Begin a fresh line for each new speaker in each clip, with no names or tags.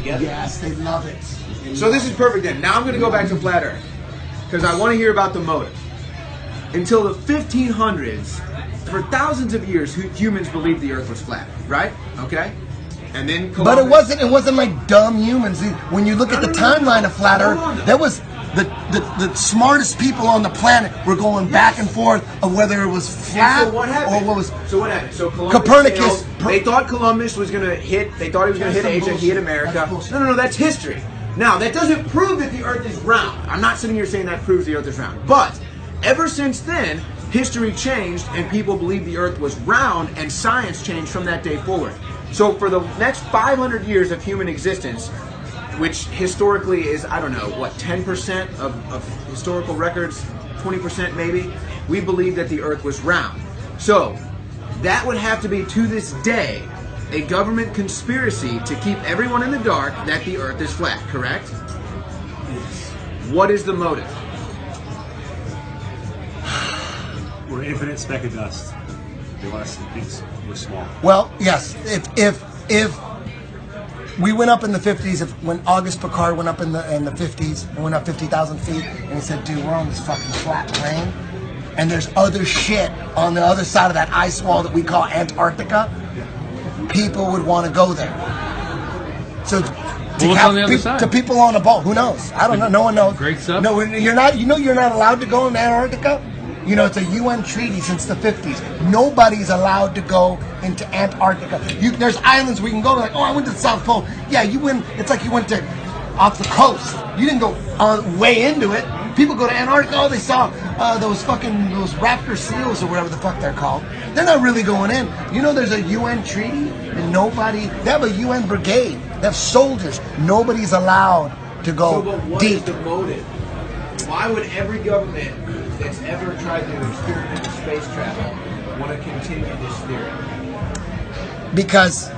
together.
Yes, they love it.
So this is perfect then. Now I'm going to go back to flat Earth because I want to hear about the motive. Until the 1500s, for thousands of years, humans believed the Earth was flat, right? Okay? And then
But it wasn't like dumb humans. When you look at the timeline of flat Earth, that was the smartest people on the planet were going back and forth of whether it was flat
so what happened?
or what was.
So what happened? So Columbus
Copernicus.
failed. They thought Columbus was going to hit. They thought he was going to hit Asia. He hit America. No, that's history. Now that doesn't prove that the Earth is round. I'm not sitting here saying that proves the Earth is round. But ever since then, history changed and people believed the Earth was round, and science changed from that day forward. So for the next 500 years of human existence, which historically is, I don't know, what, 10% of historical records, 20% maybe, we believe that the Earth was round. So that would have to be, to this day, a government conspiracy to keep everyone in the dark that the Earth is flat, correct?
Yes.
What is the motive?
We're an infinite speck of dust. They want us to think we're small.
Well, yes. If we went up in the 50s, when Auguste Piccard went up in the 50s and went up 50,000 feet, and he said, "Dude, we're on this fucking flat plane, and there's other shit on the other side of that ice wall that we call Antarctica," people would want to go there. So
what's on the other side?
to people on a boat, who knows? I don't know. No one knows.
Great stuff.
No, you're not. You know, you're not allowed to go in Antarctica. You know, it's a UN treaty since the 50s. Nobody's allowed to go into Antarctica. There's islands where you can go, like, oh, I went to the South Pole. Yeah, you went, it's like you went to off the coast. You didn't go way into it. People go to Antarctica, oh, they saw those raptor seals or whatever the fuck they're called. They're not really going in. You know, there's a UN treaty and they have a UN brigade. They have soldiers. Nobody's allowed to go
but what
deep.
is the motive? Why would every government that's ever tried to experiment with space travel want to continue this theory?
Because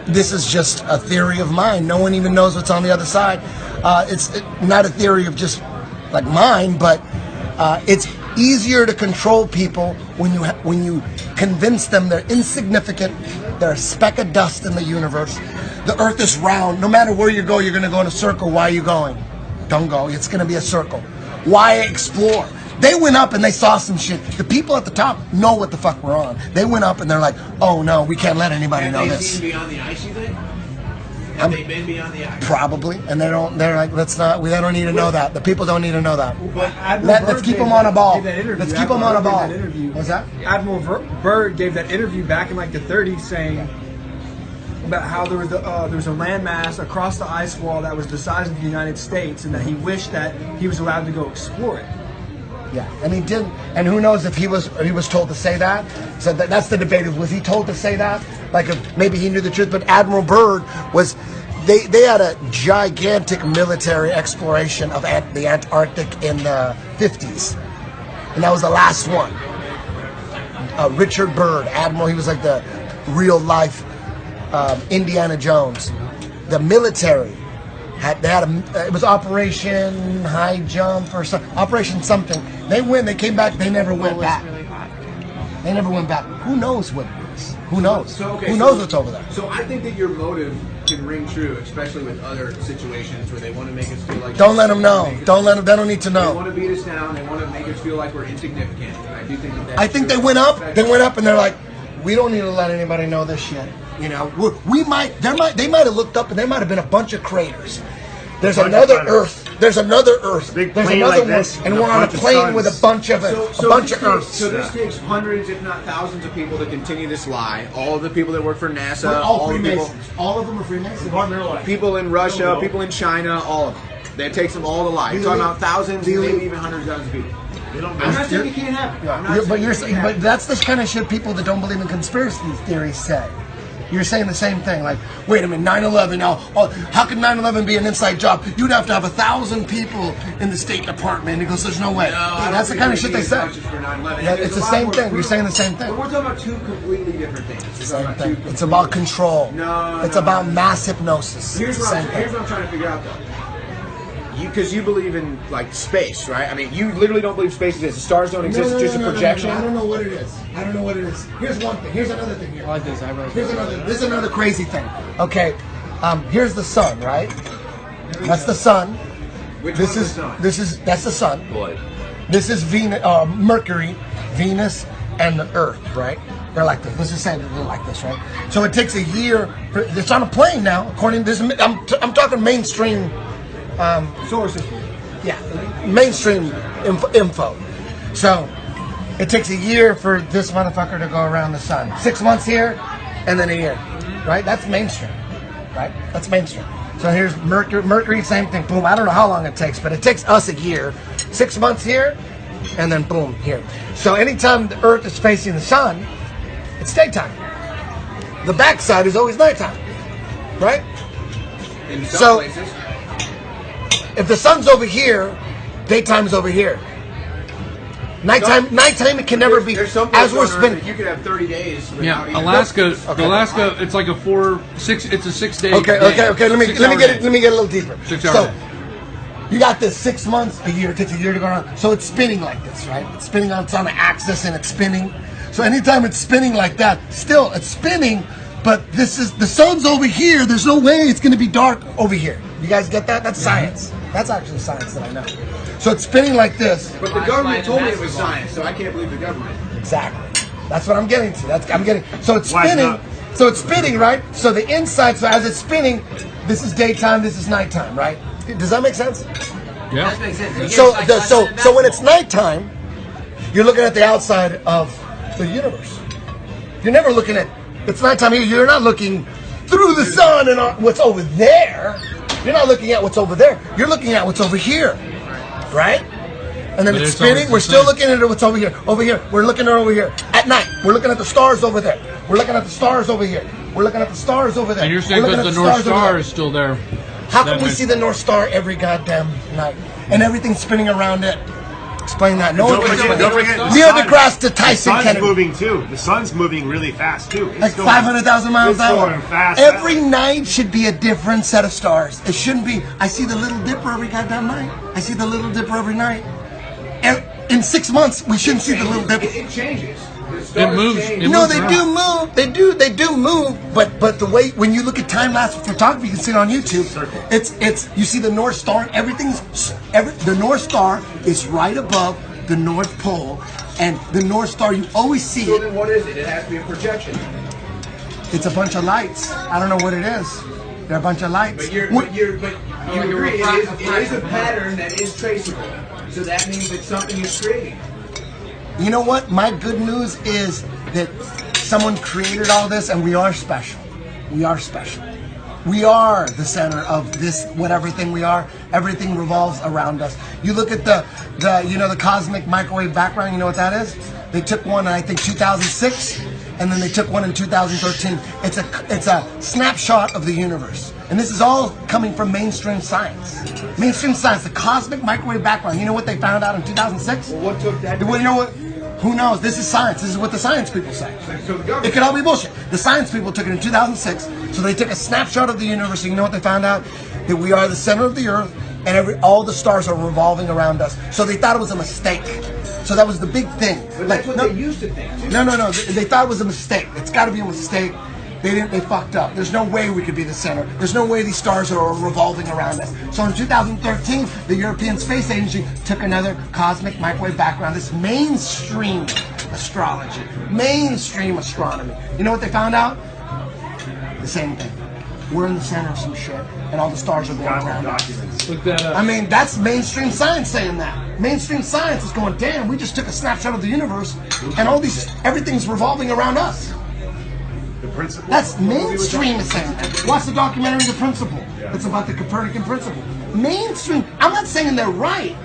this is just a theory of mine. No one even knows what's on the other side. It's not a theory of just like mine, but it's easier to control people when you convince them they're insignificant, they're a speck of dust in the universe. The Earth is round. No matter where you go, you're going to go in a circle. Why are you going? Don't go. It's going to be a circle. Why explore? They went up and they saw some shit. The people at the top know what the fuck we're on. They went up and they're like, oh no, we can't let anybody know
Have they
this.
seen beyond the ice, you think? Have they been beyond the ice?
Probably, and they're like, let's not. They don't need to know that. The people don't need to know that.
But
Let's keep them on a ball. Let's keep them on a ball.
Interview.
What's that?
Admiral Byrd gave that interview back in like the 30s, saying about how there was a landmass across the ice wall that was the size of the United States, and that he wished that he was allowed to go explore it.
Yeah, and he didn't. And who knows if he was told to say that? So that's the debate. Was he told to say that? Like if maybe he knew the truth. But Admiral Byrd was. They had a gigantic military exploration of the Antarctic in the 50s, and that was the last one. Richard Byrd, Admiral. He was like the real life Indiana Jones. The military. It was Operation High Jump or Operation something. They came back. They never went back. They never went back. Who knows what it is? Who knows? Who knows what's over there?
So I think that your motive can ring true, especially with other situations where they want to make us feel like.
Don't let them know. Don't let them. They don't need to
They
know.
want to beat us down. They want to make us feel like we're insignificant. And I do think that.
I think they went up. They went up, and they're like, we don't need to let anybody know this shit. You know, they might have looked up, and there might have been a bunch of craters. There's another Earth. There's another Earth.
Big
There's
plane
another
like this,
one, and
and a
we're on a
bunch of
plane with a
suns.
bunch of Earths.
So this takes hundreds, if not thousands, of people to continue this lie. All of the people that work for NASA,
We're all
the people,
Freemasons. All of them are Freemasons.
people in Russia, people in China, all of them. That takes them all to lie. You're talking about thousands, maybe even hundreds of thousands of people. I'm not saying it can't happen. I'm not saying it can't happen.
But that's the kind of shit people that don't believe in conspiracy theories say. You're saying the same thing. Like, wait a minute, 9/11 now. Oh, how could 9/11 be an inside job? You'd have to have 1,000 people in the State Department. He goes, there's no way. That's the kind of shit they say. Yeah, it's the same thing. You're saying the same thing.
But we're talking about two completely different things.
Same thing. It's about control. It's about mass hypnosis.
Here's what I'm trying to figure out, though. Because you believe in like space, right? I mean, you literally don't believe space exists. The stars don't exist. It's just a projection.
I don't know what it is. I don't know what it is. Here's one thing. Here's another thing here.
I like this eyebrows.
This is another crazy thing. Okay, Here's the sun, right? That's the sun.
Which
This
one's
is
the sun?
that's the sun.
Boy.
This is Venus, Mercury, Venus, and the Earth, right? They're like this. Let's just say that they're like this, right? So it takes a year. It's on a plane now, according to this. I'm talking mainstream.
Solar system.
Yeah, mainstream info. So it takes a year for this motherfucker to go around the sun. 6 months here, and then a year, right? That's mainstream, right? That's mainstream. So here's Mercury. Mercury, same thing. Boom. I don't know how long it takes, but it takes us a year. 6 months here, and then boom here. So anytime the Earth is facing the sun, it's daytime. The backside is always nighttime, right?
In some
So-
places.
If the sun's over here, daytime's over here. Nighttime it can never be.
There's some
As
places
we're
on Earth
spinning.
that you could have 30 days.
Yeah,
without even-
Alaska.
Okay.
Alaska. It's like a 6 day.
Okay. Let me get a little deeper.
6 hour
So
day.
you got this 6 months, a year. It takes a year to go around. So it's spinning like this, right? It's spinning on its on an axis and it's spinning. So anytime it's spinning like that, still it's spinning. But this is the sun's over here. There's no way it's going to be dark over here. You guys get that? That's science. That's actually science that I know. So it's spinning like this.
But the government told me it was science, so I can't believe the government.
Exactly. That's what I'm getting to. So it's
Why
spinning.
not?
So it's spinning, right? So the inside. So as it's spinning, this is daytime. This is nighttime, right? Does that make sense?
Yeah.
That makes sense. You
So
get like
so when it's nighttime, you're looking at the outside of the universe. You're never looking at. It's nighttime here. You're not looking through the sun and what's over there. You're not looking at what's over there. You're looking at what's over here, right? And then
But
it's
it's
spinning.
always
We're
the
still
same.
looking at what's over here. Over here. We're looking at over here. At night, we're looking at the stars over there. We're looking at the stars over here. We're looking at the stars over there.
And you're saying
We're looking
because
at
the North
stars over
Star
there.
is still there.
How
that
can we
makes-
see the North Star every goddamn night? And everything's spinning around it. Explain that. No one
Don't
can
forget,
explain
don't
it.
forget.
Neil
sun-
deGrasse to
The
Tyson
sun's
Kennedy.
moving too. The sun's moving really fast too. It's
Like
going-
500,000 miles
it's
an hour.
going fast.
Every night should be a different set of stars. It shouldn't be, I see the Little Dipper every goddamn night. I see the Little Dipper every night. In 6 months, we shouldn't see the Little Dipper.
It changes. The stars
moves.
change.
It
No,
moves
they
around.
do move. They do move. But the way when you look at time lapse photography, you can see it on YouTube.
Circle.
It's you see the North Star. The North Star is right above the North Pole, and the North Star you always see
So
it.
then what is it? It has to be a projection.
It's a bunch of lights. I don't know what it is. They're a bunch of lights.
But you
Like
agree
a
it is a pattern that is traceable. So that means that something is creating.
You know what? My good news is that someone created all this, and we are special. We are special. We are the center of this, whatever thing we are. Everything revolves around us. You look at the cosmic microwave background. You know what that is? They took one in, I think, 2006, and then they took one in 2013. It's a snapshot of the universe. And this is all coming from mainstream science. Mainstream science, the cosmic microwave background. You know what they found out in 2006?
Well, what took that?
Well, you know what? Who knows? This is science. This is what the science people say.
So the government.
It could all be bullshit. The science people took it in 2006, so they took a snapshot of the universe. And you know what they found out? That we are the center of the earth, and all the stars are revolving around us. So they thought it was a mistake. So that was the big thing.
But that's what they used to think too.
No. They thought it was a mistake. It's got to be a mistake. They didn't. They fucked up. There's no way we could be the center. There's no way these stars are revolving around us. So in 2013, the European Space Agency took another cosmic microwave background. This mainstream astrology, mainstream astronomy. You know what they found out? The same thing. We're in the center of some shit, and all the stars are going around us.
documents.
Look that up.
I mean, that's mainstream science saying that. Mainstream science is going, damn, we just took a snapshot of the universe, and everything's revolving around us.
The principle.
That's mainstream is saying that. Watch the documentary The Principle. It's about the Copernican principle. Mainstream, I'm not saying they're right,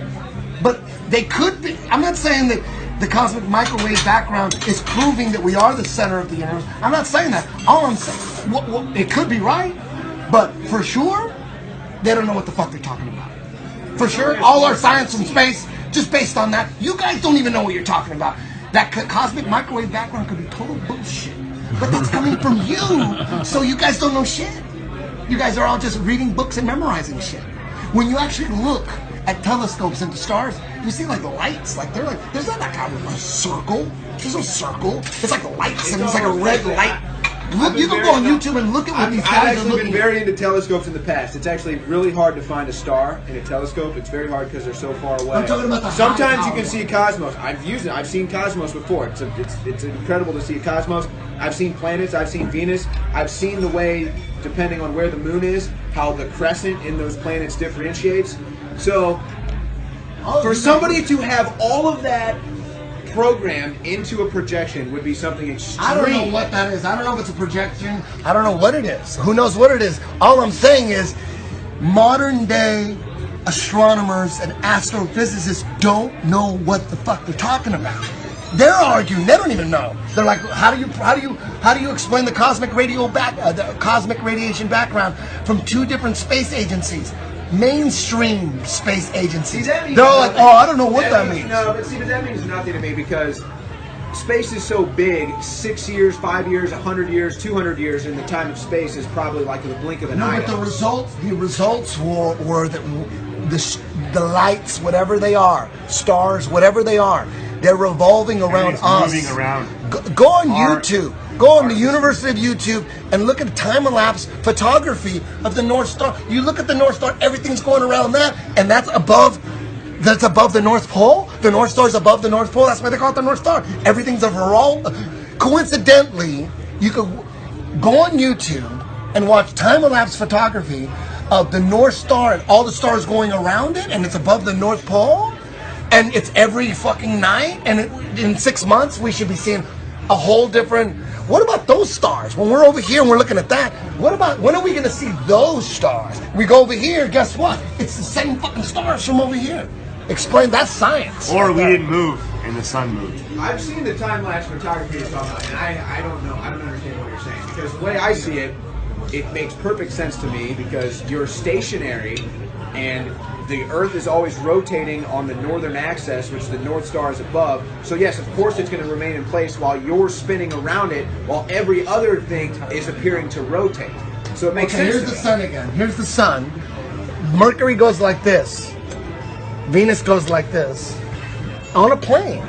but they could be. I'm not saying that the cosmic microwave background is proving that we are the center of the universe. I'm not saying that. All I'm saying, it could be right, but for sure, they don't know what the fuck they're talking about. For sure, all our science from space, just based on that, you guys don't even know what you're talking about. That cosmic microwave background could be total bullshit. But that's coming from you, so you guys don't know shit. You guys are all just reading books and memorizing shit. When you actually look at telescopes into stars, you see like lights, they're like, there's not that kind of a circle. There's no circle. It's like lights, and it's like a red light Look, you can go on YouTube and look at what these
I've
guys are
actually
looking
been
at.
very into telescopes in the past. It's actually really hard to find a star in a telescope. It's very hard because they're so far away.
I'm talking about the
Sometimes
high
you can
power.
see cosmos. I've used it. I've seen cosmos before. It's incredible to see cosmos. I've seen planets. I've seen Venus. I've seen the way, depending on where the moon is, how the crescent in those planets differentiates. So, for somebody to have all of that programmed into a projection would be something extreme.
I don't know what that is. I don't know if it's a projection. I don't know what it is. Who knows what it is? All I'm saying is modern day astronomers and astrophysicists don't know what the fuck they're talking about. They're arguing. They don't even know. They're like, how do you explain the cosmic radiation background from two different space agencies? Mainstream space agencies. They're like, oh, I don't know what that means.
No, but see, but that means nothing to me because space is so big. 6 years, 5 years, 100 years, 200 years in the time of space is probably like the blink of an eye.
No, but the results were that the lights, whatever they are, stars, whatever they are, they're revolving around
it's
us.
moving around.
Go on YouTube. Go on the University of YouTube and look at time-lapse photography of the North Star. You look at the North Star, everything's going around that, and that's above the North Pole. The North Star's above the North Pole. That's why they call it the North Star. Everything's a coincidentally, you could go on YouTube and watch time-lapse photography of the North Star and all the stars going around it, and it's above the North Pole, and it's every fucking night, and in 6 months we should be seeing a whole different. What about those stars? When we're over here and we're looking at that, what about, when are we going to see those stars? We go over here, guess what? It's the same fucking stars from over here. Explain, that's science.
Or we didn't move and the sun moved.
I've seen the time-lapse photography you're talking about, and I don't know. I don't understand what you're saying because the way I see it, it makes perfect sense to me because you're stationary and the Earth is always rotating on the northern axis, which the North Star is above. So yes, of course it's going to remain in place while you're spinning around it, while every other thing is appearing to rotate. So it makes sense.
Here's the sun again. Here's the sun. Mercury goes like this. Venus goes like this. On a plane.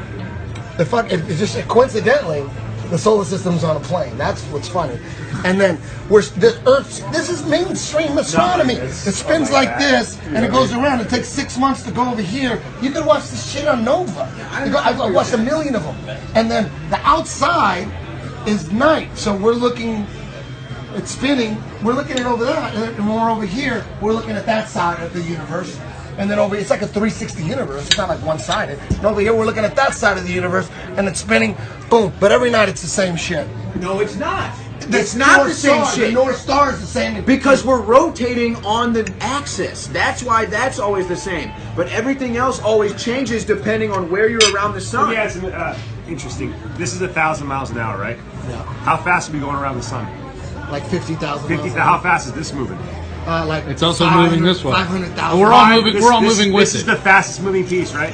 It's just coincidentally, the solar system's on a plane. That's what's funny. And then the Earth. This is mainstream astronomy. It spins like this, and it goes around. It takes 6 months to go over here. You can watch this shit on Nova. I've watched 1 million of them. And then the outside is night. So we're looking. It's spinning. We're looking at over that, and when we're over here, we're looking at that side of the universe. And then over, it's like a 360 universe. It's not like one-sided. And over here, we're looking at that side of the universe, and it's spinning. Boom. But every night, it's the same shit.
No, it's not.
The
It's not
North
the same
Star,
shit.
The North Star is the same.
Because we're rotating on the axis. That's why that's always the same. But everything else always changes depending on where you're around the sun.
Yeah, it's interesting. This is 1,000 miles an hour, right?
Yeah.
How fast are we going around the sun?
Like 50,000.
50. How fast is this moving?
Like
It's also moving this way.
500,000.
We're all moving. We're all moving with
This is
it.
the fastest moving piece, right?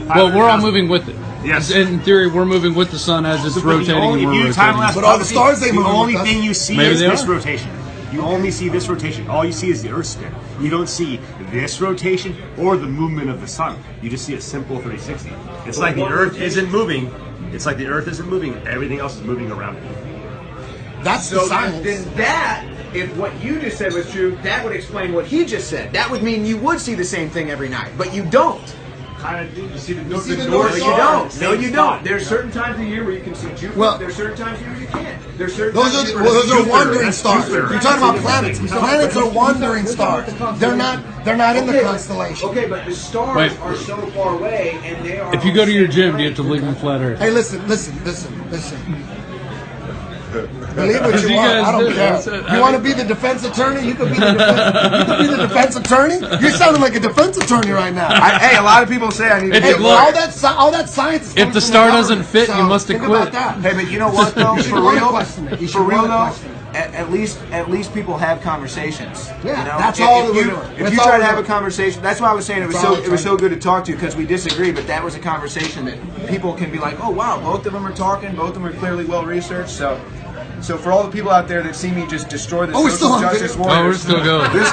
Well, we're all
500,000.
moving with it.
Yes.
In theory, we're moving with the sun as it's
But
rotating, and
if
we're
you
rotating.
time-lapse
But all the
photography,
stars, they
the
move
only
with us.
thing you see
Maybe
is
they
this
are.
rotation. You only see this rotation. All you see is the Earth spin. You don't see this rotation or the movement of the sun. You just see a simple 360. It's like the Earth isn't moving. It's like the Earth isn't moving. Everything else is moving around it.
That's the
So
science.
then that, if what you just said was true, that would explain what he just said. That would mean you would see the same thing every night, but you don't.
Kind of. You see the,
see the
No,
North
you
Star.
don't. No, you
Same
don't.
spot.
There's certain times of the year where you can see Jupiter.
Well-
There's certain times of the year you can't. There's certain
Those
times
are
of the year
those are
Jupiter.
wandering
That's
stars.
Jupiter.
You're talking about planets. Planets are wandering stars. They're not in the
Okay,
constellation.
Okay, but the stars
Wait.
are so far away, and they are.
If you go to your gym, do you have to believe in flat Earth?
Hey, listen. Believe what
You
you want.
guys
I don't
do.
care. You want to be the defense attorney? You could be the defense attorney. You're sounding like a defense attorney right now.
Hey, a lot of people say I need
If
to
it
be a
look-
lawyer.
all that science is coming
If the
from
star
government,
doesn't fit,
so
you must
think
acquit.
about that.
Hey, but you know what though?
You should
For
wanna
real,
question it. You should
for real
wanna
though,
question it.
at least people have conversations.
Yeah,
you know?
that's all that we're
you,
doing.
If
That's
you
all
try
we're
to have a
doing.
conversation, that's why I was saying
That's all
it was
we're
so good to talk to because we disagree, but that was a conversation that people can be like, oh wow, both of them are talking, both of them are clearly well researched. So for all the people out there that see me just destroy the
we're still
social
on
justice
video.
Oh, we're
warriors,
still going.
this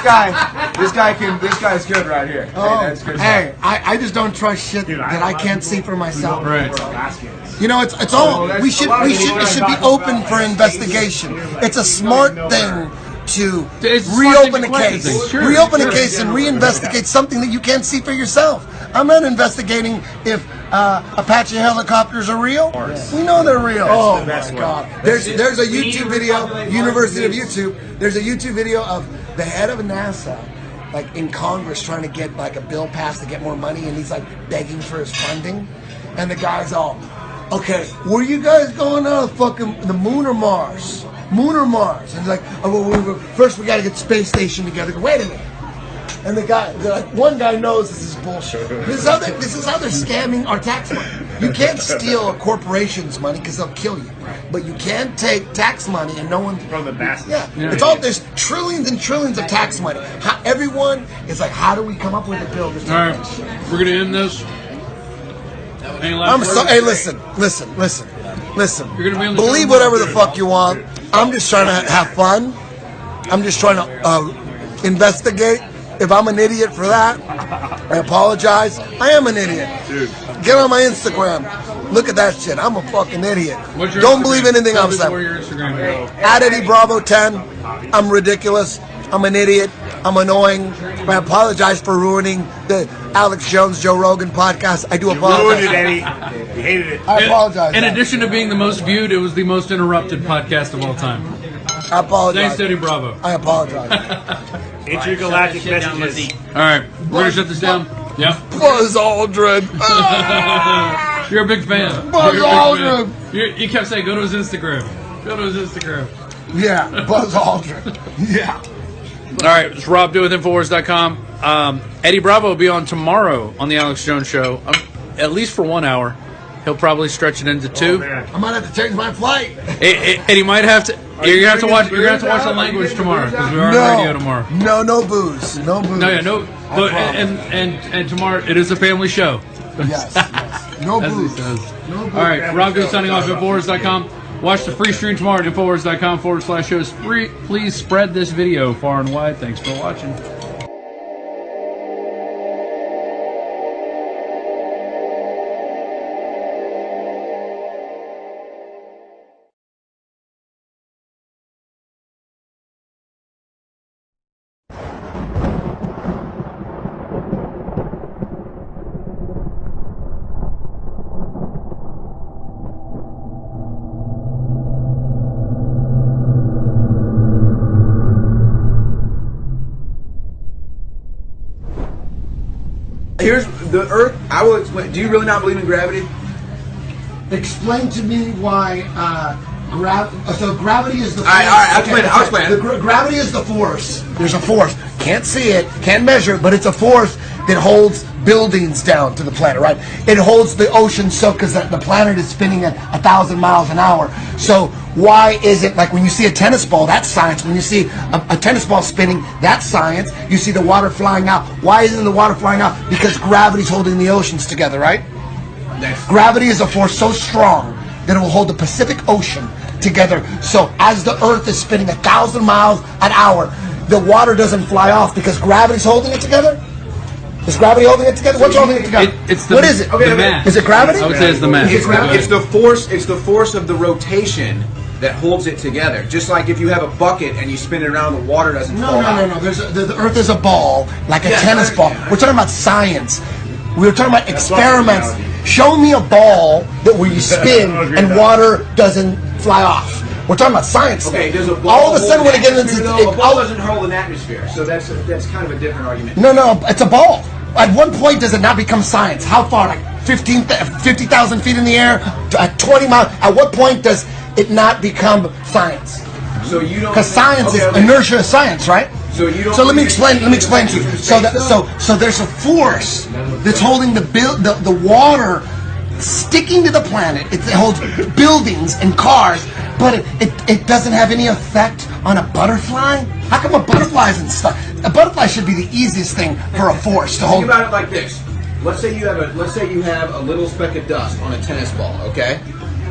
guy's good right here.
Oh,
Hey, that's good.
hey, I just don't trust shit
Dude,
that I can't see for myself.
Right.
Basket.
You know, it's all we should it should be open for investigation. It's a smart thing to
It's a smart
reopen
thing
a
to question
case,
things. Sure,
reopen
sure.
a case, and reinvestigate something that you can't see for yourself. I'm not investigating if Apache helicopters are real. We know they're real. Oh my God! There's a YouTube video, University of YouTube. There's a YouTube video of the head of NASA, like in Congress, trying to get like a bill passed to get more money, and he's like begging for his funding, and the guy's all, "Okay, where you guys going on fucking the moon or Mars? Moon or Mars?" And he's like, "Oh, well, first we got to get the space station together." Wait a minute. And the guy, one guy knows this is bullshit. This is how they're scamming our tax money. You can't steal a corporation's money because they'll kill you. But you can take tax money and no one
From the masses.
Yeah, it's all there's trillions and trillions of tax money. Everyone is like, how do we come up with a bill?
All right, we're gonna end this. Any last
I'm
words?
so. Hey, listen.
You're gonna be on the
Believe
show
whatever the
tomorrow.
fuck you want. I'm just trying to have fun. I'm just trying to investigate. If I'm an idiot for that, I apologize. I am an idiot.
Dude.
Get on my Instagram. Look at that shit. I'm a fucking idiot.
What's your
Don't
Instagram?
believe anything
Tell
I'm
people
saying.
where your Instagram is.
At Eddie Bravo 10. I'm ridiculous. I'm an idiot. I'm annoying. I apologize for ruining the Alex Jones Joe Rogan podcast. I do
Ruined it,
apologize.
Eddie. You hated it.
I apologize.
In addition to being the most viewed, it was the most interrupted podcast of all time.
I apologize.
Thanks, Eddie Bravo.
I apologize.
Intergalactic messages.
All right, we're gonna shut this down. Yep.
Buzz Aldrin.
You're a big fan.
Buzz
You're a big
Aldrin.
fan. You kept saying, go to his Instagram. Go to his Instagram.
Yeah, Buzz Aldrin. Yeah.
All right, it's Rob Do with Infowars.com. Eddie Bravo will be on tomorrow on the Alex Jones Show, at least for 1 hour. He'll probably stretch it into 2.
Man.
I might have to change my flight.
And he might have to. You're gonna have to watch. You're gonna have to watch the language tomorrow because we are on radio tomorrow.
No booze. No booze.
No, yeah, no. But and tomorrow it is a family show.
Yes, yes. No
As he
booze.
says.
No booze.
All right, Rob Goes signing off at Infowars.com. Watch the free stream tomorrow at Infowars.com/shows. Please spread this video far and wide. Thanks for watching.
Here's the Earth. I will explain. Do you really not believe in gravity?
Explain to me why so gravity is the force.
All right, I'll explain it.
Gravity is the force. There's a force. Can't see it, can't measure it, but it's a force that holds buildings down to the planet, right? It holds the ocean so because the planet is spinning at 1,000 miles an hour. So why is it like when you see a tennis ball, that's science. When you see a tennis ball spinning, that's science. You see the water flying out. Why isn't the water flying out? Because gravity's holding the oceans together, right? Gravity is a force so strong that it will hold the Pacific Ocean together. So as the Earth is spinning 1,000 miles an hour, the water doesn't fly off because gravity's holding it together? Is gravity holding it together? What's holding it together? What is it?
The mass.
Is it gravity?
I would say it's the mass.
It's the force. It's the force of the rotation that holds it together. Just like if you have a bucket and you spin it around, the water doesn't fall out.
No. The Earth is a ball, like a tennis ball. We're talking about science. We were talking about experiments. Show me a ball where you spin and water doesn't fly off. We're talking about science.
Okay, does a ball
all of a sudden
hold
when it
an
gets into
atmosphere, though? A ball doesn't hold an atmosphere, so that's kind of a different argument.
No, it's a ball. At one point, does it not become science? How far? Like 50,000 feet in the air? At 20 miles? At what point does it not become science?
So you don't.
Because science is
Okay.
inertia of science, right?
So you don't.
So let me explain to you. So there's a force that's holding the water sticking to the planet. It holds buildings and cars, but it doesn't have any effect on a butterfly. How come a butterfly isn't stuck? A butterfly should be the easiest thing for a force to hold.
Think about it like this. Let's say you have a little speck of dust on a tennis ball, okay?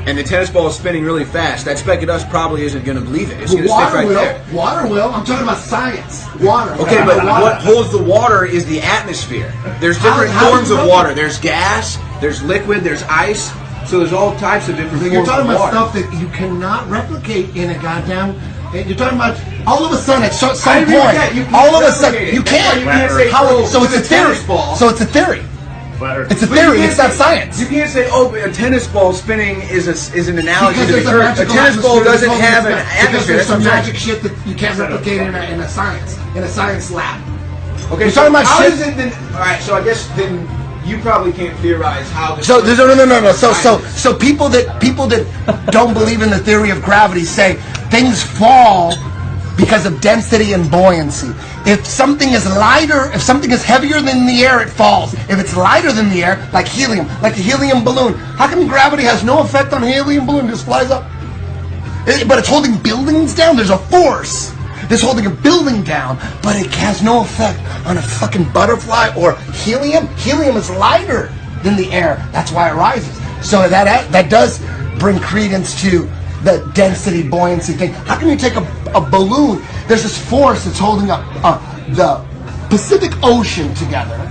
And the tennis ball is spinning really fast. That speck of dust probably isn't going to believe it. It's going to stick right there.
Water will. I'm talking about science. Water.
Okay, but what holds the water is the atmosphere. There's different
How
forms
do you
of
know
water.
that?
There's gas, there's liquid, there's ice. So there's all types of different
You're
forms
talking
of
about
water.
stuff that you cannot replicate in a goddamn. You're talking about all of a sudden at some
I
point.
agree with that. You can't
All of a
replicate
sudden
it.
you
That's why
can't.
you can't say,
How-
oh,
so it's a
with a
theory.
tennis ball.
So it's a theory.
Flat Earth.
It's a
But you
theory.
can't
It's not
say-
science.
You can't say, oh, a tennis ball spinning is an analogy
Because
to
there's
the
a
Earth. A
magical
tennis ball
atmosphere
doesn't
that's
have an
holding us back. Because
atmosphere.
there's
That's
some
what I'm
magic shit that you can't replicate in a science lab.
Okay,
You're
so
talking about
how
shit-
does it then? All right, so I guess then you probably can't theorize how this.
So
works.
no. So people that don't believe in the theory of gravity say things fall because of density and buoyancy. If something is lighter, if something is heavier than the air, it falls. If it's lighter than the air, like helium, like a helium balloon, how come gravity has no effect on a helium balloon? It just flies up. But it's holding buildings down. There's a force that's holding a building down, but it has no effect on a fucking butterfly or helium. Helium is lighter than the air. That's why it rises. So that does bring credence to the density buoyancy thing. How can you take a balloon? There's this force that's holding up the Pacific Ocean together,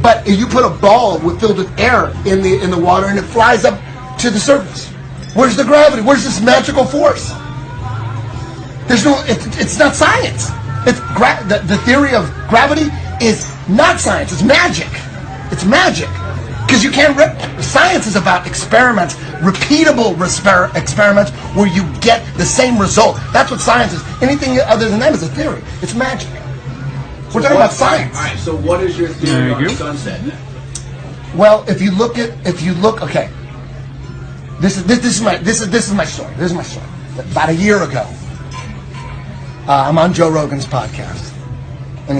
but if you put a ball filled with air in the water and it flies up to the surface, where's the gravity? Where's this magical force? There's no. It's not science. The theory of gravity is not science. It's magic. It's magic. Because you can't. Science is about experiments, repeatable experiments where you get the same result. That's what science is. Anything other than that is a theory. It's magic. We're talking about science.
All right, so what is your theory
There
on
you
the
go.
sunset? Then?
Well, if you look, okay. This is my story. This is my story. About a year ago, I'm on Joe Rogan's podcast, and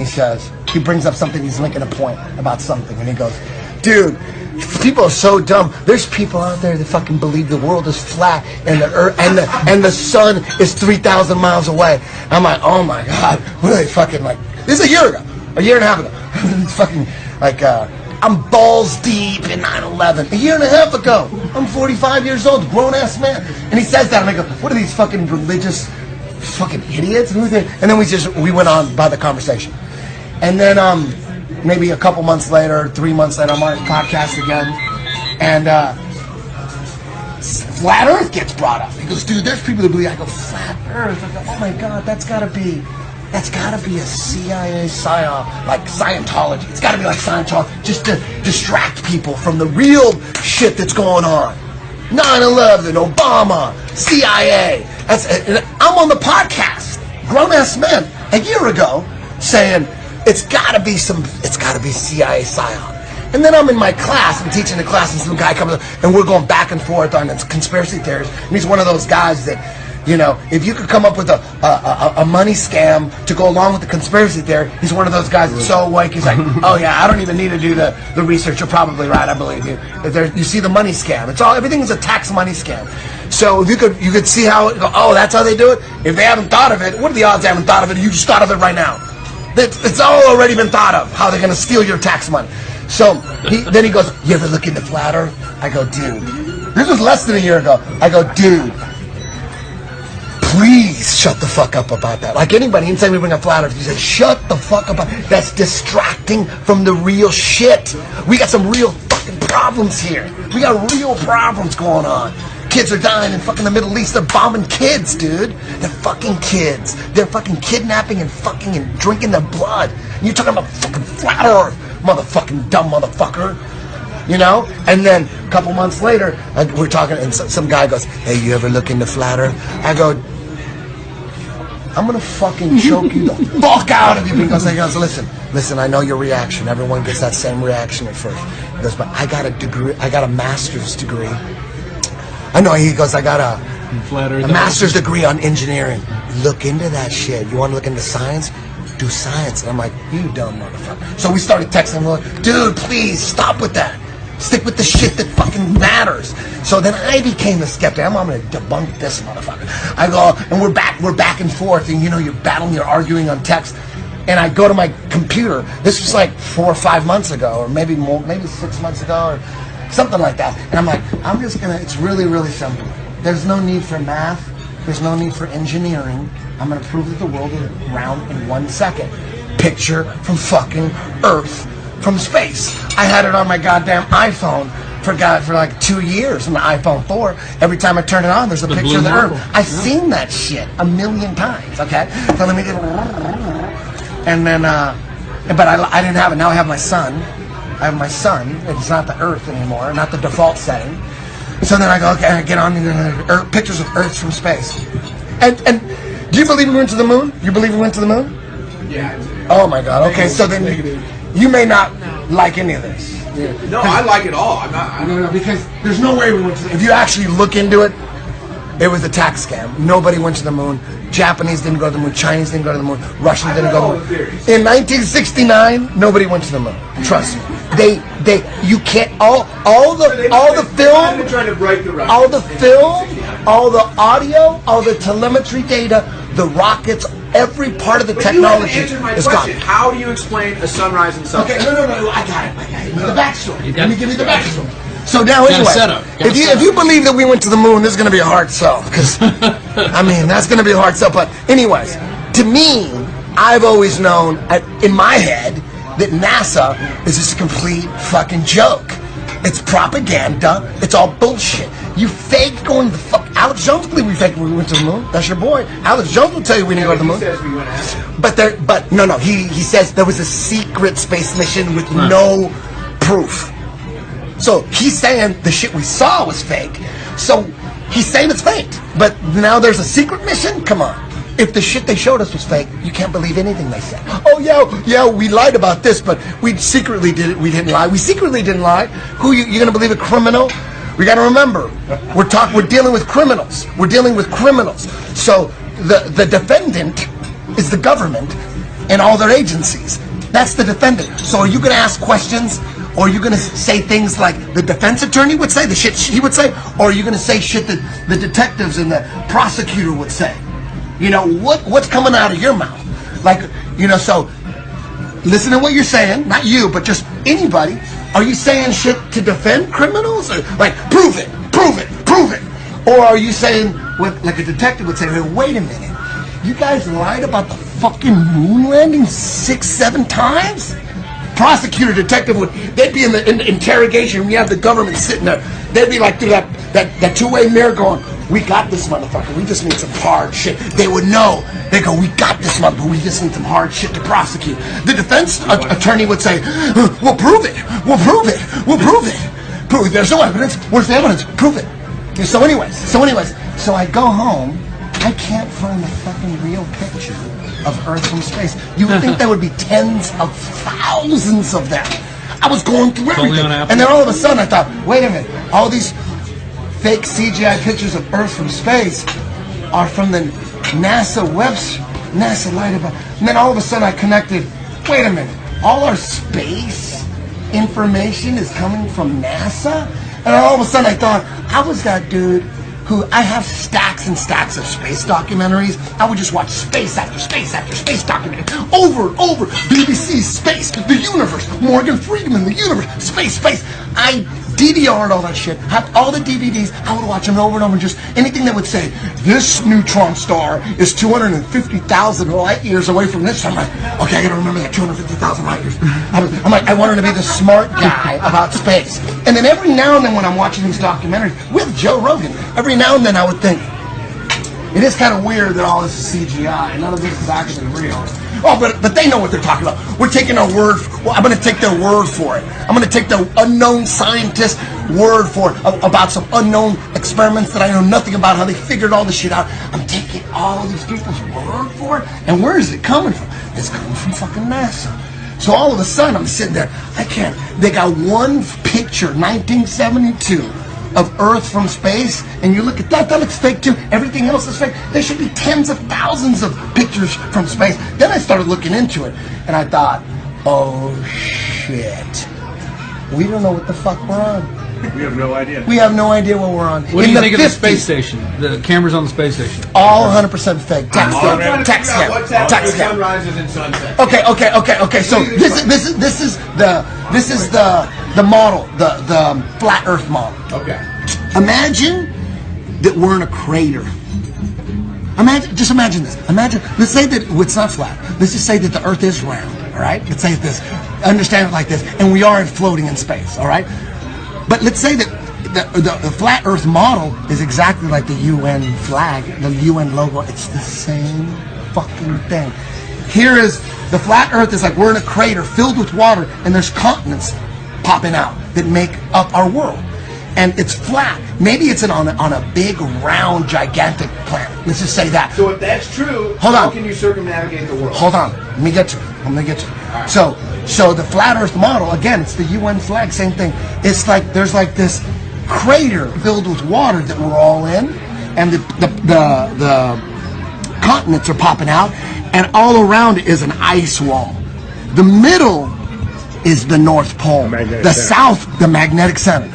he brings up something. He's making a point about something, and he goes, "Dude, people are so dumb. There's people out there that fucking believe the world is flat and the earth and the sun is 3,000 miles away." I'm like, "Oh my god, what are they fucking like?" This is a year and a half ago. It's fucking like. I'm balls deep in 9/11. A year and a half ago. I'm 45 years old, grown-ass man. And he says that, and I go, what are these fucking religious fucking idiots? And then we went on by the conversation. And then maybe a couple months later, 3 months later, I'm on his podcast again. And Flat Earth gets brought up. He goes, dude, there's people that believe. I go, Flat Earth? I go, oh my God, that's gotta be a CIA psyop, like Scientology. It's gotta be like Scientology, just to distract people from the real shit that's going on. 9/11, Obama, CIA. I'm on the podcast, grown-ass men, a year ago, saying it's gotta be CIA psyop. And then I'm in my class, I'm teaching the class, and some guy comes up, and we're going back and forth on his conspiracy theories. And he's one of those guys that, you know, if you could come up with a money scam to go along with the conspiracy theory, he's one of those guys that's so awake, he's like, oh yeah, I don't even need to do the research, you're probably right, I believe you. You see the money scam, everything is a tax money scam. So if you could see how, that's how they do it? If they haven't thought of it, what are the odds they haven't thought of it? You just thought of it right now. It's all already been thought of, how they're going to steal your tax money. So then he goes, you ever look into Flat Earth? I go, dude, this was less than a year ago. I go, dude, please shut the fuck up about that. Like anybody, anytime we bring up Flat Earth, you say, shut the fuck up. That's distracting from the real shit. We got some real fucking problems here. We got real problems going on. Kids are dying in fucking the Middle East. They're bombing kids, dude. They're fucking kids. They're fucking kidnapping and fucking and drinking their blood. And you're talking about fucking Flat Earth, motherfucking dumb motherfucker. You know? And then a couple months later, we're talking, and some guy goes, hey, you ever look into Flat Earth? I go, I'm gonna fucking choke you the fuck out of you, because he goes, listen, I know your reaction. Everyone gets that same reaction at first. He goes, but I got a master's degree. I know, he goes, I got a master's degree on engineering. Look into that shit. You wanna look into science? Do science. And I'm like, you dumb motherfucker. So we started texting, we're like, dude, please stop with that. Stick with the shit that fucking matters. So then I became the skeptic. I'm gonna debunk this motherfucker. I go, and we're back and forth, and you know, you're battling, you're arguing on text. And I go to my computer. This was like 4 or 5 months ago, or maybe more, maybe 6 months ago, or something like that. And I'm like, it's really, really simple. There's no need for math. There's no need for engineering. I'm gonna prove that the world is round in 1 second. Picture from fucking Earth. From space. I had it on my goddamn iPhone for like 2 years on the iPhone 4. Every time I turn it on, there's a picture
blue
of the
marble.
Earth. I've seen that shit a million times. Okay, so let me get. And then, but I didn't have it. Now I have my son. I have my son. It's not the Earth anymore, not the default setting. So then I go, okay, I get on pictures of Earth from space. And do you believe we went to the moon? You believe we went to the moon?
Yeah.
Oh my God. Okay, so then you may not like any of this.
No, I like it all. I'm not.
No, because there's no way we went to the, if you actually look into it, it was a tax scam. Nobody went to the moon. Japanese didn't go to the moon. Chinese didn't go to the moon. Russians didn't go to the moon. In 1969, nobody went to the moon. Trust me. You can't, all the film,
trying to break the record.
all the film, all the audio, all the telemetry data, the rockets, every part of the
But
technology
you haven't answered my
is
question.
gone.
How do you explain a sunrise and sunset?
Okay, no, I got it. The backstory.
got
Let me
it.
give you the backstory. So now,
Got a
anyway,
setup. Got a
if
setup.
you believe that we went to the moon, this is going to be a hard sell. Because, I mean, that's going to be a hard sell. But anyways, to me, I've always known, in my head, that NASA is just a complete fucking joke. It's propaganda. It's all bullshit. You fake going the fuck. Alex Jones believe we faked when we went to the moon. That's your boy. Alex Jones will tell you we didn't go to the moon.
He says we went out.
But no. He says there was a secret space mission with no proof. So he's saying the shit we saw was fake. So he's saying it's fake. But now there's a secret mission? Come on. If the shit they showed us was fake, you can't believe anything they said. Oh yeah, we lied about this, but we secretly did it. We didn't lie. We secretly didn't lie. Who you gonna believe a criminal? We got to remember, we're dealing with criminals. We're dealing with criminals. So the defendant is the government and all their agencies. That's the defendant. So are you going to ask questions, or are you going to say things like the defense attorney would say, the shit he would say, or are you going to say shit that the detectives and the prosecutor would say? You know, what's coming out of your mouth? Like, you know, so listen to what you're saying, not you, but just anybody. Are you saying shit to defend criminals? Or like, prove it. Or are you saying what, like a detective would say, hey, wait a minute, you guys lied about the fucking moon landing 6-7 times? Prosecutor, detective they'd be in the interrogation when you have the government sitting there. They'd be like through that two-way mirror going, we got this motherfucker, we just need some hard shit. They would know. They go, we got this motherfucker, we just need some hard shit to prosecute. The defense attorney would say, we'll prove it. Prove it. There's no evidence. Where's the evidence? Prove it. So anyways, so I go home, I can't find a fucking real picture of Earth from space. You would think there would be tens of thousands of them. I was going through everything. And then all of a sudden I thought, wait a minute, all these fake CGI pictures of Earth from space are from the NASA website. NASA lied about. And then all of a sudden I connected, wait a minute, all our space information is coming from NASA? And all of a sudden I thought, I was that dude who, I have stacks and stacks of space documentaries. I would just watch space after space after space documentary over and over. BBC, space, the universe, Morgan Freeman, the universe, space. I DVR'd all that shit, had all the DVDs. I would watch them over and over, and just anything that would say, this neutron star is 250,000 light years away from this. I'm like, okay, I gotta remember that 250,000 light years. I'm like, I wanted to be the smart guy about space. And then every now and then when I'm watching these documentaries with Joe Rogan, every now and then I would think, it is kind of weird that all this is CGI. None of this is actually real. Oh, but they know what they're talking about. We're taking our word. Well, I'm going to take their word for it. I'm going to take the unknown scientist word for it about some unknown experiments that I know nothing about, how they figured all this shit out. I'm taking all these people's word for it. And where is it coming from? It's coming from fucking NASA. So all of a sudden, I'm sitting there. I can't. They got one picture, 1972. Of Earth from space, and you look at that looks fake too. Everything else is fake. There should be tens of thousands of pictures from space. Then I started looking into it, and I thought, oh shit, we don't know what the fuck we're on.
We have no idea.
We have no idea what we're on.
What do you think of the space station? The cameras on the space station?
All 100% fake. Text
I'm trying to
text
figure out what's happening
text
with sunrises and sunsets.
Okay. So this is the model, the flat Earth model.
Okay.
Imagine that we're in a crater. Just imagine this. Let's say that it's not flat. Let's just say that the Earth is round. All right. Let's say this. Understand it like this, and we are floating in space. All right. But let's say that the flat Earth model is exactly like the UN flag, the UN logo. It's the same fucking thing. Here is the flat Earth is like we're in a crater filled with water, and there's continents popping out that make up our world. And it's flat. Maybe it's on a big, round, gigantic planet. Let's just say that.
So if that's true, how can you circumnavigate the world?
Hold on. Let me get to it. I'm going to get to it.
Right.
So the flat Earth model, again, it's the UN flag, same thing. It's like there's like this crater filled with water that we're all in, and the continents are popping out, and all around it is an ice wall. The middle is the North Pole. The south, the magnetic center.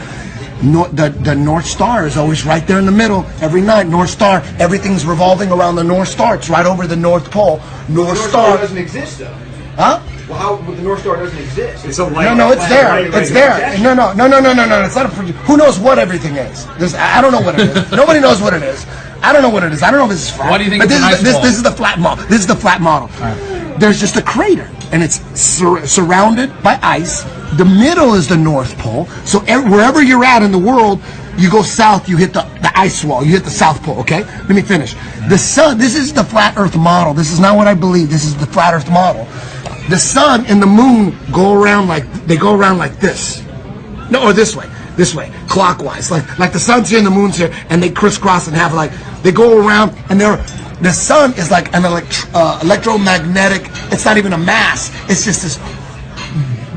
The North Star is always right there in the middle. Every night, North Star, everything's revolving around the North Star. It's right over the North Pole. North Star
doesn't exist, though.
Huh?
Well, how the North Star doesn't exist?
It's a light.
No, it's there.
Right,
It's there. No. It's not a. Who knows what everything is? I don't know what it is. Nobody knows what it is. I don't know what it is. I don't know if this is flat.
Why do you think
but
it's an ice wall?
This is the flat model. This is the flat model. Right. There's just a crater, and it's surrounded by ice. The middle is the North Pole. So wherever you're at in the world, you go south, you hit the ice wall. You hit the South Pole, okay? Let me finish. The sun, this is the flat Earth model. This is not what I believe. This is the flat Earth model. The sun and the moon go around like this. No, or this way, clockwise. Like the sun's here and the moon's here, and they crisscross and have they go around, and the sun is like an electromagnetic. It's not even a mass. It's just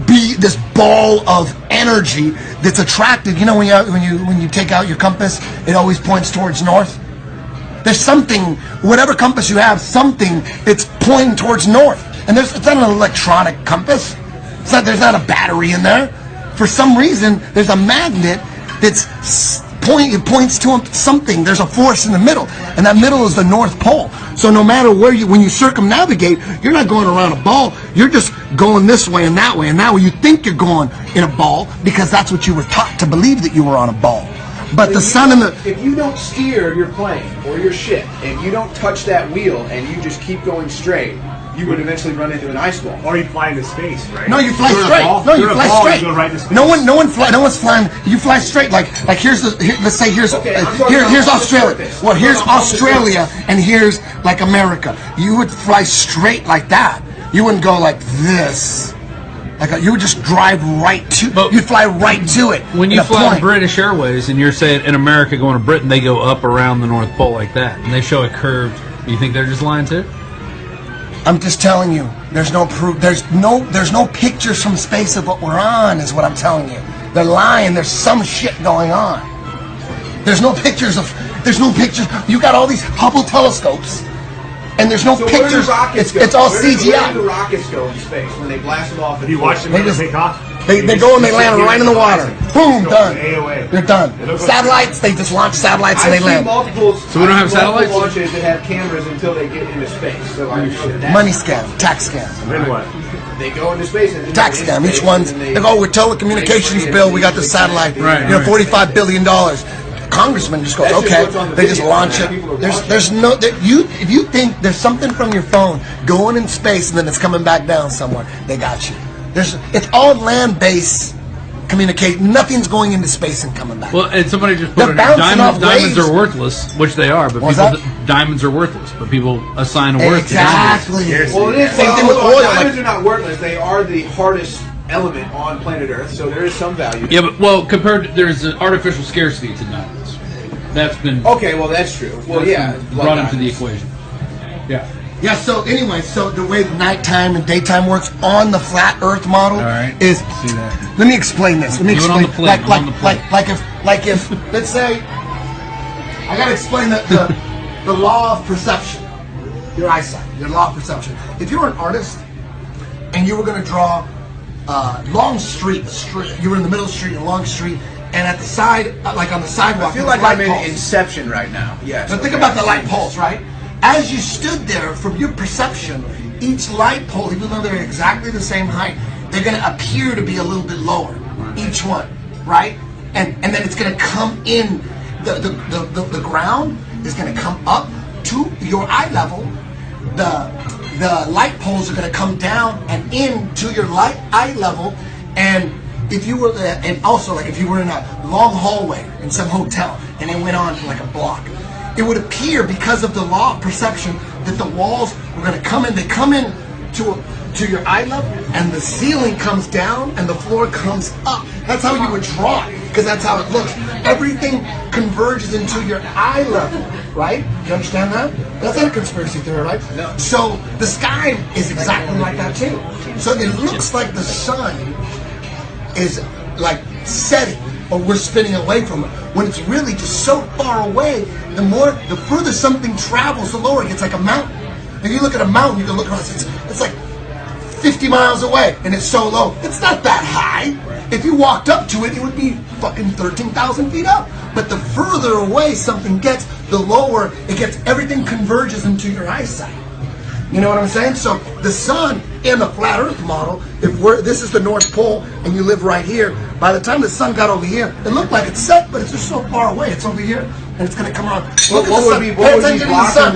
this ball of energy that's attracted. You know, when you take out your compass, it always points towards north. There's something, whatever compass you have, something that's pointing towards north. And it's not an electronic compass. There's not a battery in there. For some reason, there's a magnet that's it points to something. There's a force in the middle, and that middle is the North Pole. So no matter when you circumnavigate, you're not going around a ball. You're just going this way and that way and that way. You think you're going in a ball because that's what you were taught to believe, that you were on a ball. But the sun and
if you don't steer your plane or your ship and you don't touch that wheel and you just keep going straight, you would eventually run into an ice wall.
Or you fly into space, right?
No, you fly
You're
straight. No, you fly straight.
You go right into space.
No one's flying. You fly straight. Like let's say here's Australia. Well, here's Australia, and here's like America. You would fly straight like that. You wouldn't go like this. You would just drive right to. You'd fly right to it.
When you fly on British Airways and you're saying in America going to Britain, they go up around the North Pole like that, and they show it curved. You think they're just lying too?
I'm just telling you. There's no proof. There's no pictures from space of what we're on. Is what I'm telling you. They're lying. There's some shit going on. There's no pictures. You got all these Hubble telescopes. And there's no pictures. It's all CGI.
Where do the rockets go in space when they blast them off?
Have you watched them take off?
They go and they land right in the water. Boom, done.
AOA.
They're done. Satellites, they just launch satellites and they land.
So we don't have satellites?
Launches that have cameras until they get into space. So
money scam, tax scam.
And then what?
They go into space. And
tax scam. Each one's, they go, with telecommunications bill, we got the satellite.
Right.
$45 billion. Congressman just goes, okay, they just launch it. There's no, if you think there's something from your phone going in space and then it's coming back down somewhere, they got you. It's all land-based communication. Nothing's going into space and coming back.
Well, and somebody just put it, diamonds are worthless, which they are, but diamonds are worthless, but people assign a worth to diamonds.
Exactly.
Well, it is.
Same thing with oil.
Diamonds are not worthless. They are the hardest element on planet Earth, so there is some value.
Yeah, but compared to, there's an artificial scarcity to diamonds. That's been
okay. Well, that's true. Well, yeah,
brought into the equation. Yeah.
Yeah. So anyway, the way nighttime and daytime works on the flat Earth model is.
See that.
Let me explain this. Let me explain.
Like
if let's say I gotta explain the law of perception, your eyesight, your law of perception. If you were an artist and you were gonna draw long street, you were in the middle of the street, a long street. And at the side, like on the sidewalk,
I feel like I'm in Inception right now. Yes.
Now think about the light poles, right? As you stood there, from your perception, each light pole, even though they're exactly the same height, they're going to appear to be a little bit lower, each one, right? And then it's going to come in. The ground is going to come up to your eye level. The light poles are going to come down and in to your eye level, and if you were there, and also like if you were in a long hallway in some hotel and it went on for like a block, it would appear because of the law of perception that the walls were going to come in. They come in to your eye level, and the ceiling comes down and the floor comes up. That's how you would draw it, because that's how it looks. Everything converges into your eye level, right? You understand that? That's not a conspiracy theory, right? No. So the sky is exactly like that too. So it looks like the sun is like setting, or we're spinning away from it, when it's really just so far away. The further something travels, the lower it gets. Like a mountain. If you look at a mountain, you can look across. It's like 50 miles away, and it's so low. It's not that high. If you walked up to it, it would be fucking 13,000 feet up. But the further away something gets, the lower it gets. Everything converges into your eyesight. You know what I'm saying? So the sun in the flat Earth model, this is the North Pole and you live right here, by the time the sun got over here, it looked like it's set, but it's just so far away. It's over here and it's going to come around.
What would be blocking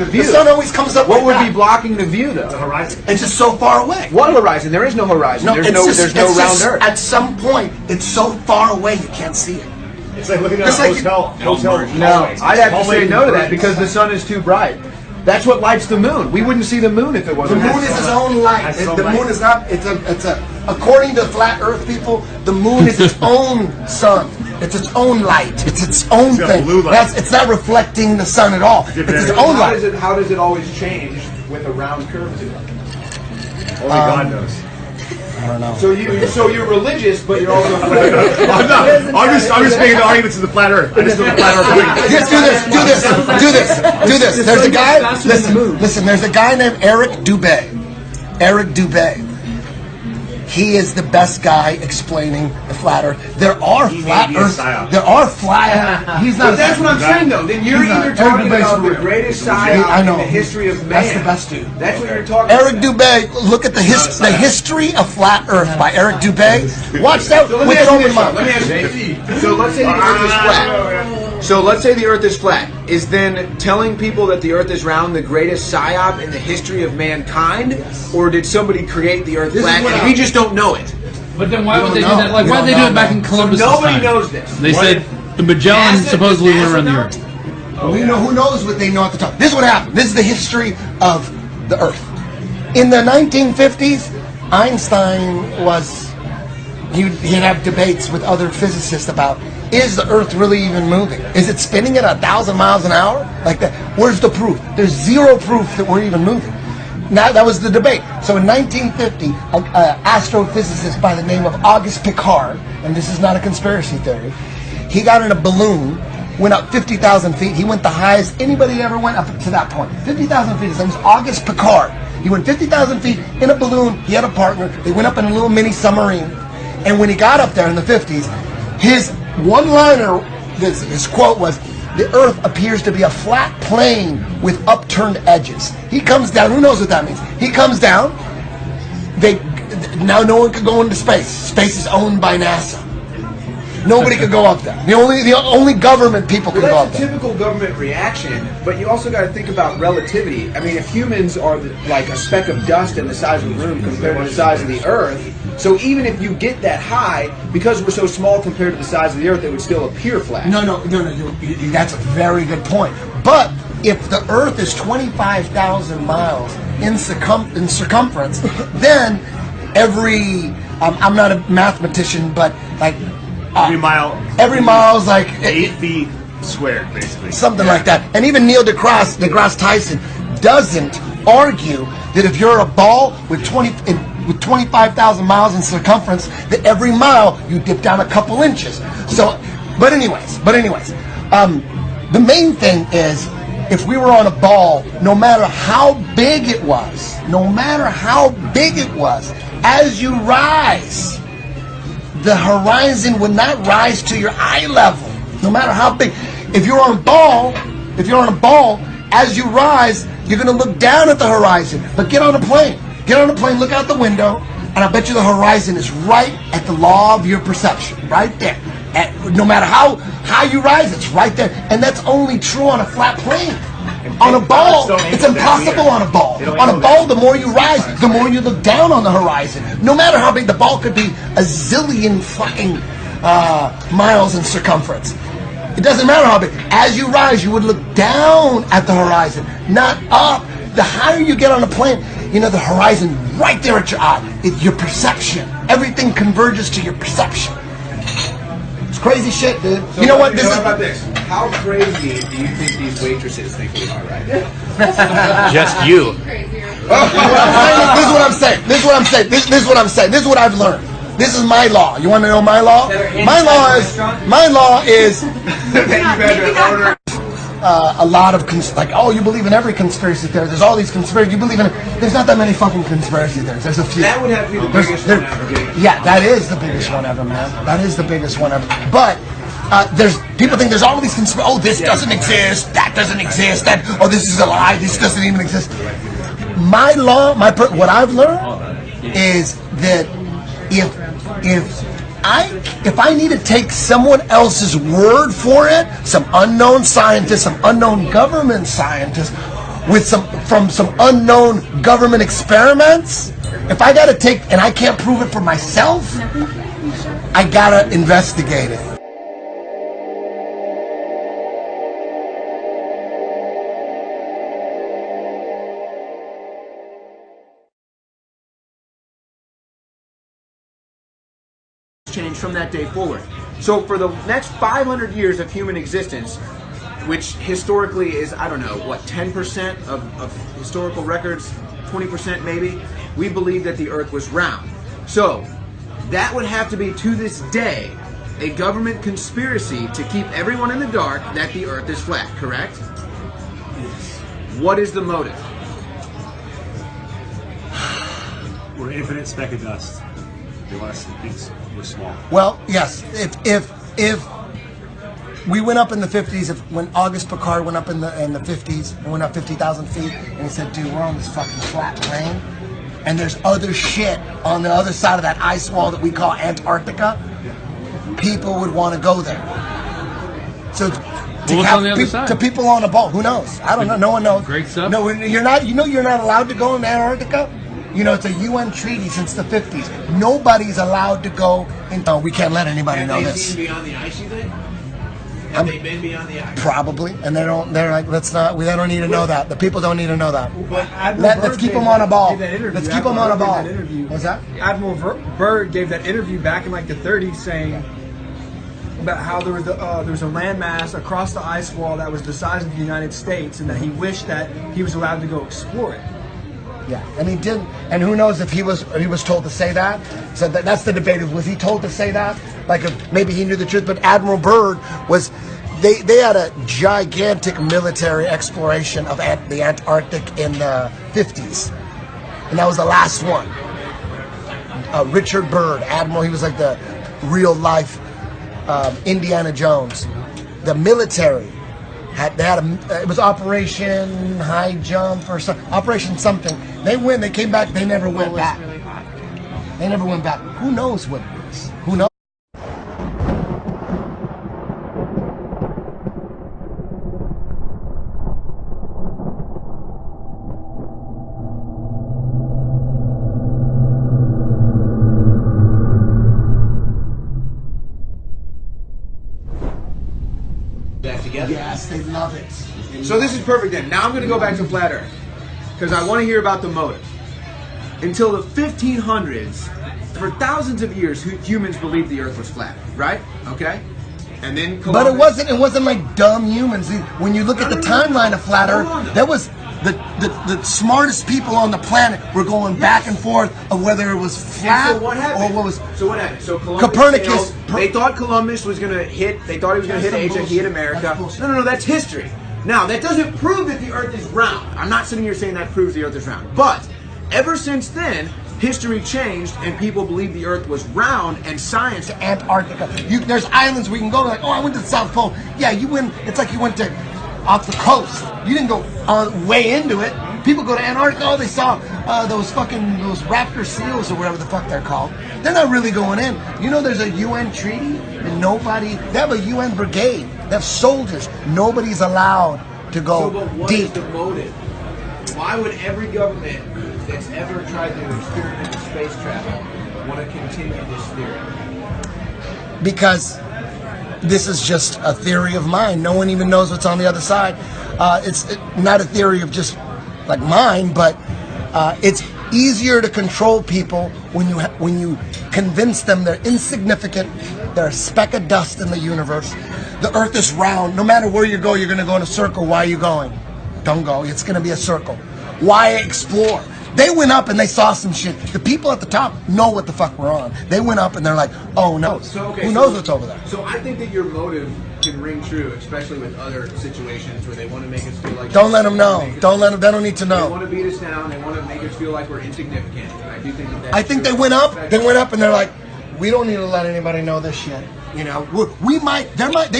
the view?
The sun always comes up.
What would be blocking the view, though?
The horizon.
It's just so far away.
What horizon? There is no horizon. There's no round Earth.
At some point, it's so far away you can't see it.
It's like looking at
It's
a
like
hotel.
No, I'd have to say no to that because the sun is too bright. That's what lights the moon. We wouldn't see the moon if it
The
wasn't.
moon is its own light. The moon is not. According to flat Earth people, the moon is its own sun. It's its own light. It's its own
got
thing.
blue light.
It's not reflecting the sun at all. It's its own light.
How does it always change with a round curve to it?
Only God knows.
I don't know.
So you're religious, but you're also.
I'm not. I'm just making the arguments to the flat Earth. I just know the flat Earth.
Yes, do this. There's a guy. Listen. There's a guy named Eric Dubay. Eric Dubay. He is the best guy explaining the flat Earth. There are flat Earth. There are flat. He's not.
But that's what I'm saying, though. Then you're either talking about the greatest psyop in the history of man.
That's the best dude.
That's what you're talking about.
Eric Dubay. Look at the history of flat Earth by Eric Dubay. Watch that with an open mind.
Let me ask you. So let's say the Earth is flat. So let's say the Earth is flat. Is then telling people that the Earth is round the greatest psyop in the history of mankind, or did somebody create the Earth flat and we just don't know it?
But then why would they do that? Like, why did they do it back in Columbus?
Nobody knows this.
They said the Magellan supposedly went around the Earth.
We know who knows what they know at the time. This is what happened. This is the history of the Earth. In the 1950s, Einstein was he'd have debates with other physicists about, is the Earth really even moving? Is it spinning at 1,000 miles an hour? Like that? Where's the proof? There's zero proof that we're even moving. Now that was the debate. So in 1950, an astrophysicist by the name of Auguste Piccard, and this is not a conspiracy theory, he got in a balloon, went up 50,000 feet. He went the highest anybody ever went up to that point. 50,000 feet. His name is Auguste Piccard. He went 50,000 feet in a balloon. He had a partner. They went up in a little mini submarine. And when he got up there in the 50s, his one-liner, his quote was, "The Earth appears to be a flat plane with upturned edges." He comes down. Who knows what that means? He comes down. Now no one could go into space. Space is owned by NASA. Nobody could go up there. The only government people can go up
That's a
there.
typical government reaction, but you also got to think about relativity. I mean, if humans are like a speck of dust in the size of the room compared to the size of the Earth, so even if you get that high, because we're so small compared to the size of the Earth, it would still appear flat.
No. That's a very good point. But if the Earth is 25,000 miles in circumference, then every I'm not a mathematician, but like every mile is like
8 feet squared, basically.
Something like that. And even Neil deGrasse Tyson doesn't argue that if you're a ball with 25,000 miles in circumference, that every mile you dip down a couple inches. So, but anyways, the main thing is, if we were on a ball, no matter how big it was, as you rise, the horizon would not rise to your eye level, no matter how big. If you're on a ball, as you rise, you're going to look down at the horizon. But get on a plane, look out the window, and I bet you the horizon is right at the law of your perception, right there. No matter how high you rise, it's right there. And that's only true on a flat plane. On a ball,
Don't
it's
angle down
impossible
here.
on a ball.
They don't
On a
angle
ball,
down.
the more you rise, the more you look down on the horizon. No matter how big the ball could be, a zillion fucking miles in circumference. It doesn't matter how big. As you rise, you would look down at the horizon, not up. The higher you get on a plane, you know the horizon right there at your eye. It's your perception. Everything converges to your perception. It's crazy shit, dude. You know what? This
How
is
about this? How crazy do you think these waitresses think we are, right?
Just you.
this is what I'm saying. This is what I'm saying. This is what I'm saying. This is what I've learned. This is my law. You want to know my law? My law is a lot of like, oh, you believe in every conspiracy theory. There's all these conspiracies. You believe in it. There's not that many fucking conspiracy theories. There's a few.
That would have to be the biggest one ever.
Yeah, that is the biggest one ever, man. That is the biggest one ever. But there's people think there's all these conspiracy. Oh, this doesn't exist. That doesn't exist. That this is a lie. This doesn't even exist. My law, what I've learned is that if I need to take someone else's word for it, some unknown scientist, some unknown government scientist, from some unknown government experiments, if I gotta take and I can't prove it for myself, I gotta investigate it.
Change from that day forward. So for the next 500 years of human existence, which historically is, I don't know, what, 10% of historical records, 20% maybe, we believe that the earth was round. So that would have to be, to this day, a government conspiracy to keep everyone in the dark that the earth is flat, correct? What is the motive?
We're an infinite speck of dust. They want us to think we're small.
Well, yes. If we went up in the 50s, when Auguste Piccard went up in the 50s, and went up 50,000 feet, and he said, "Dude, we're on this fucking flat plane, and there's other shit on the other side of that ice wall that we call Antarctica," people would want to go there. So
what's on the other side?
to people on a boat, who knows? I don't know. No one knows.
Great stuff.
No, you're not. You know, you're not allowed to go in Antarctica. You know, it's a UN treaty since the 50s. Nobody's allowed to go in. No, we can't let anybody know this.
Have they seen beyond the ice, you think? Have they been beyond the ice?
Probably, and they're like, let's not. We don't need to know that. The people don't need to know that. Let's keep them on a ball. Let's keep them on a ball. What's that?
Admiral Byrd gave that interview back in like the 30s, saying about how there was a landmass across the ice wall that was the size of the United States, and that he wished that he was allowed to go explore it.
Yeah, and he didn't. And who knows if he was told to say that? So that's the debate. Was he told to say that? Like, if maybe he knew the truth. But Admiral Byrd was. They had a gigantic military exploration of the Antarctic in the 50s, and that was the last one. Richard Byrd, Admiral. He was like the real life Indiana Jones. The military. It was Operation High Jump or Operation something. They win. They came back. They never went back.
Really hot.
They never went back. Who knows what it is? Who knows?
That together?
Yes, they love it.
So this is perfect then. Now I'm going to go back to flat Earth because I want to hear about the motive. Until the 1500s, for thousands of years, humans believed the Earth was flat, right? Okay. And then
But
Columbus,
it wasn't like dumb humans. When you look at the timeline of flat Earth, that was the smartest people on the planet were going back and forth of whether it was flat
so what happened?
or what was.
So what happened? So Columbus
Copernicus-
failed. They thought Columbus was going to hit. They thought he was going to hit
That's some
Asia. He hit
bullshit.
America.
That's bullshit.
No, that's history. Now that doesn't prove that the Earth is round. I'm not sitting here saying that proves the Earth is round. But ever since then, history changed, and people believed the Earth was round, and science.
Antarctica. There's islands where you can go. Like, oh, I went to the South Pole. Yeah, you went. It's like you went to off the coast. You didn't go way into it. People go to Antarctica. Oh, they saw those raptor seals or whatever the fuck they're called. They're not really going in. You know, there's a UN treaty, and they have a UN brigade. They have soldiers. Nobody's allowed to
So,
go
but what
deep.
is the motive? Why would every government that's ever tried to experiment with space travel want to continue this theory?
Because this is just a theory of mine. No one even knows what's on the other side. It's not a theory of just like mine, but it's easier to control people when you convince them they're insignificant, they're a speck of dust in the universe. The Earth is round. No matter where you go, you're going to go in a circle. Why are you going? Don't go. It's going to be a circle. Why explore? They went up and they saw some shit. The people at the top know what the fuck we're on. They went up and they're like, oh no. Who knows what's over there?
So I think that your motive can ring true, especially with other situations where they want to make us feel like.
Don't let them know. Don't let them. They don't need to
They
know.
want to beat us down. They want to make us feel like we're insignificant. And I do think that. That's
I think
true.
they went up. They went up and they're like, we don't need to let anybody know this shit. You know, they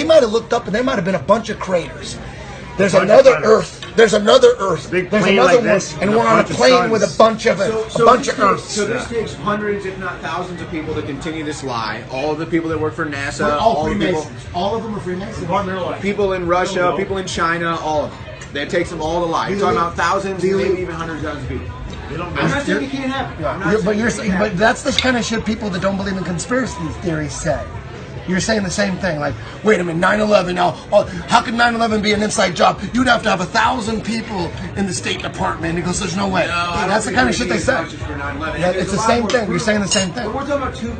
might have looked up and there might have been a bunch of craters. There's
Bunch of
another
planets.
Earth. There's another Earth.
Big
There's
plane
another
like
one,
this
and
with
we're
a
on a
bunch of
plane with a
suns.
bunch of Earths.
So this takes hundreds, if not thousands, of people to continue this lie. All of the people that work for NASA,
We're all
the people,
Freemasons. All of them are Freemasons.
people in Russia, people in China, all of them. It takes them all to lie. You're talking about thousands, maybe even hundreds of thousands of people. I'm not saying it can't happen. I'm not saying it can't happen.
But that's the kind of shit people that don't believe in conspiracy theories say. You're saying the same thing. Like, wait a minute, 9/11 now. Oh, how could 9/11 be an inside job? You'd have to have 1,000 people in the State Department. He goes, there's no way.
No, I don't
That's the
think
kind
it
of shit
would
they
be
say.
as much as for 9/11.
Yeah,
There's
it's
a
the
lot
same
more
thing. You're
proof.
saying the same thing.
But we're talking about two